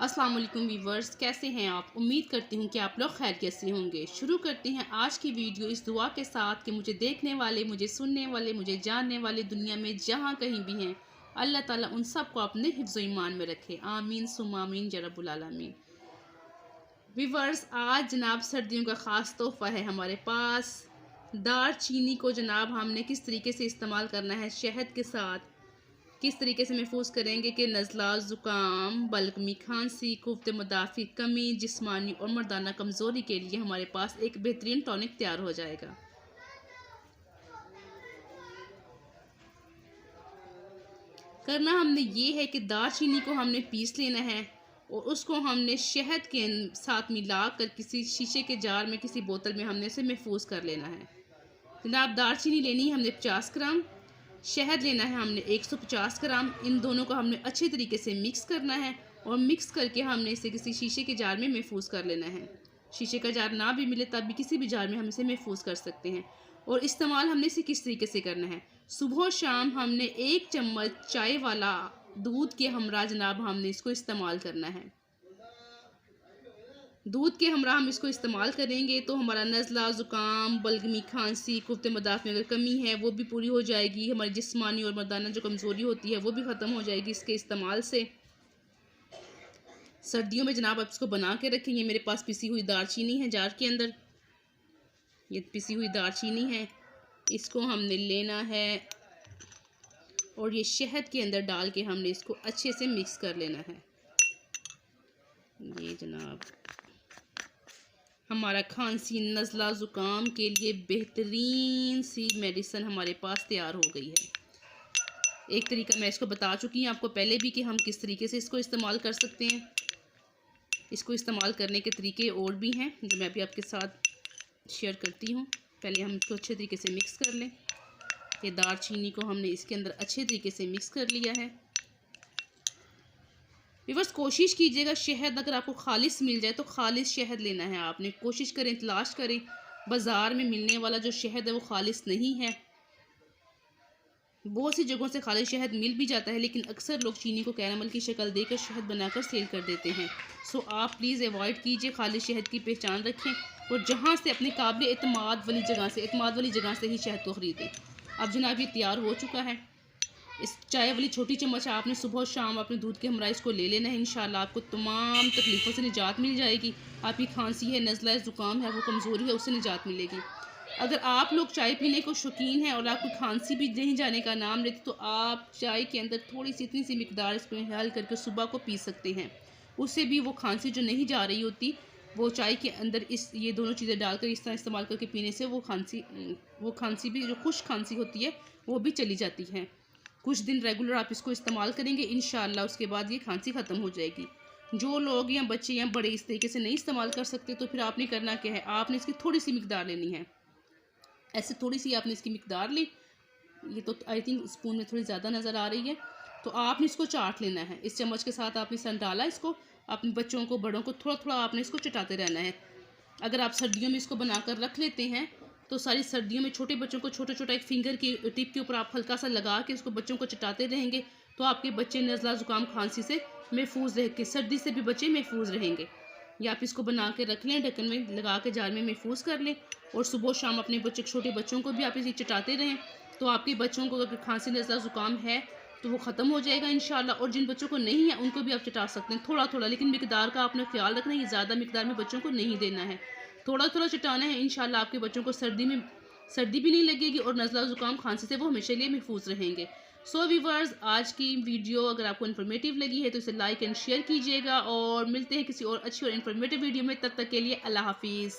अस्सलाम वालेकुम वीवर्स, कैसे हैं आप। उम्मीद करती हूँ कि आप लोग खैरियत से होंगे। शुरू करते हैं आज की वीडियो इस दुआ के साथ कि मुझे देखने वाले, मुझे सुनने वाले, मुझे जानने वाले दुनिया में जहाँ कहीं भी हैं, अल्लाह ताला उन सब को अपने हिफ्ज़ ईमान में रखे। आमीन सुम्मा आमीन या रब्बुल आलमीन। वीवर्स, आज जनाब सर्दियों का ख़ास तोहफ़ा है हमारे पास। दार चीनी को जनाब हमने किस तरीके से इस्तेमाल करना है शहद के साथ, किस तरीके से महफूज करेंगे कि नज़ला, ज़ुकाम, बलगमी, खांसी, कुफ्त मुदाफ़ी, कमी, जिस्मानी और मर्दाना कमज़ोरी के लिए हमारे पास एक बेहतरीन टॉनिक तैयार हो जाएगा। करना हमने ये है कि दालचीनी को हमने पीस लेना है और उसको हमने शहद के साथ मिला कर किसी शीशे के जार में, किसी बोतल में हमने इसे महफूज कर लेना है। जनाब दालचीनी लेनी है हमने 50 ग्राम, शहद लेना है हमने 150 ग्राम। इन दोनों को हमने अच्छे तरीके से मिक्स करना है और मिक्स करके हमने इसे किसी शीशे के जार में महफूज कर लेना है। शीशे का जार ना भी मिले तब भी किसी भी जार में हम इसे महफूज कर सकते हैं। और इस्तेमाल हमने इसे किस तरीके से करना है, सुबह शाम हमने 1 चम्मच चाय वाला दूध के हमरा जनाब हमने इसको इस्तेमाल करना है। दूध के हमरा हम इसको इस्तेमाल करेंगे तो हमारा नज़ला, ज़ुकाम, बलगमी, खांसी, कुफ्त मुदाफ़ में अगर कमी है वो भी पूरी हो जाएगी। हमारी जिस्मानी और मर्दाना जो कमज़ोरी होती है वो भी ख़त्म हो जाएगी इसके इस्तेमाल से। सर्दियों में जनाब आप इसको बना के रखेंगे। मेरे पास पिसी हुई दालचीनी है जार के अंदर, ये पिसी हुई दालचीनी है, इसको हमने लेना है और ये शहद के अंदर डाल के हमने इसको अच्छे से मिक्स कर लेना है। ये जनाब हमारा खांसी, नज़ला, ज़ुकाम के लिए बेहतरीन सी मेडिसिन हमारे पास तैयार हो गई है। एक तरीका मैं इसको बता चुकी हूँ आपको पहले भी कि हम किस तरीके से इसको इस्तेमाल कर सकते हैं। इसको इस्तेमाल करने के तरीके और भी हैं जो मैं अभी आपके साथ शेयर करती हूँ। पहले हम इसको अच्छे तरीके से मिक्स कर लें। ये दालचीनी को हमने इसके अंदर अच्छे तरीके से मिक्स कर लिया है। व्यूअर्स, कोशिश कीजिएगा शहद अगर आपको खालिस मिल जाए तो खालिस शहद लेना है। आपने कोशिश करें, तलाश करें। बाज़ार में मिलने वाला जो शहद है वो खालिस नहीं है। बहुत सी जगहों से खालिस शहद मिल भी जाता है लेकिन अक्सर लोग चीनी को कैरामल की शक्ल देकर शहद बनाकर सेल कर देते हैं। सो आप प्लीज़ अवॉइड कीजिए, खालिस शहद की पहचान रखें और जहाँ से अपने काबिल एतमाद वाली जगह से ही शहद को ख़रीदें। अब जनाब ये तैयार हो चुका है। इस चाय वाली छोटी चम्मच आपने सुबह शाम अपने दूध के हमरा इसको ले लेना है। इंशाल्लाह आपको तमाम तकलीफ़ों से निजात मिल जाएगी। आपकी खांसी है, नज़ला है, ज़ुकाम है, वो कमज़ोरी है, उससे निजात मिलेगी। अगर आप लोग चाय पीने को शौकीन हैं और आपको खांसी भी नहीं जाने का नाम लेती तो आप चाय के अंदर थोड़ी सी इतनी सी मिकदार इसमें डाल करके सुबह को पी सकते हैं। उससे भी वो खांसी जो नहीं जा रही होती वो चाय के अंदर ये दोनों चीज़ें डालकर इस तरह इस्तेमाल करके पीने से वो खांसी भी, जो खुश खांसी होती है वो भी चली जाती है। कुछ दिन रेगुलर आप इसको इस्तेमाल करेंगे इंशाल्लाह उसके बाद ये खांसी ख़त्म हो जाएगी। जो लोग या बच्चे या बड़े इस तरीके से नहीं इस्तेमाल कर सकते तो फिर आपने करना क्या है, आपने इसकी थोड़ी सी मिकदार लेनी है। ऐसे थोड़ी सी आपने इसकी मिकदार ली, ये तो आई थिंक स्पून में थोड़ी ज़्यादा नज़र आ रही है, तो आपने इसको चाट लेना है। इस चम्मच के साथ आपने सन डाला, इसको अपने बच्चों को, बड़ों को थोड़ा थोड़ा आपने इसको चटाते रहना है। अगर आप सर्दियों में इसको बनाकर रख लेते हैं तो सारी सर्दियों में छोटे बच्चों को छोटा छोटा एक फिंगर की टिप के ऊपर आप हल्का सा लगा के उसको बच्चों को चटाते रहेंगे तो आपके बच्चे नज़ला, ज़ुकाम, खांसी से महफूज रह के, सर्दी से भी बच्चे महफूज रहेंगे। या आप इसको बना के रख लें, ढक्कन में लगा के जार में महफूज कर लें और सुबह शाम अपने छोटे बच्चों को भी आप इसे चटाते रहें तो आपके बच्चों को अगर खांसी, नज़ला, ज़ुकाम है तो वो ख़त्म हो जाएगा इंशाल्लाह। और जिन बच्चों को नहीं है उनको भी आप चटा सकते हैं थोड़ा थोड़ा, लेकिन मिकदार का आपने ख्याल रखना है, ज़्यादा मिकदार में बच्चों को नहीं देना है, थोड़ा थोड़ा चटाना है। इंशाल्लाह आपके बच्चों को सर्दी भी नहीं लगेगी और नज़ला, ज़ुकाम, खांसी से वो हमेशा लिए महफूज रहेंगे। सो व्यूअर्स, आज की वीडियो अगर आपको इन्फॉर्मेटिव लगी है तो इसे लाइक एंड शेयर कीजिएगा और मिलते हैं किसी और अच्छी और इन्फॉर्मेटिव वीडियो में। तब तक के लिए अल्लाह हाफिज़।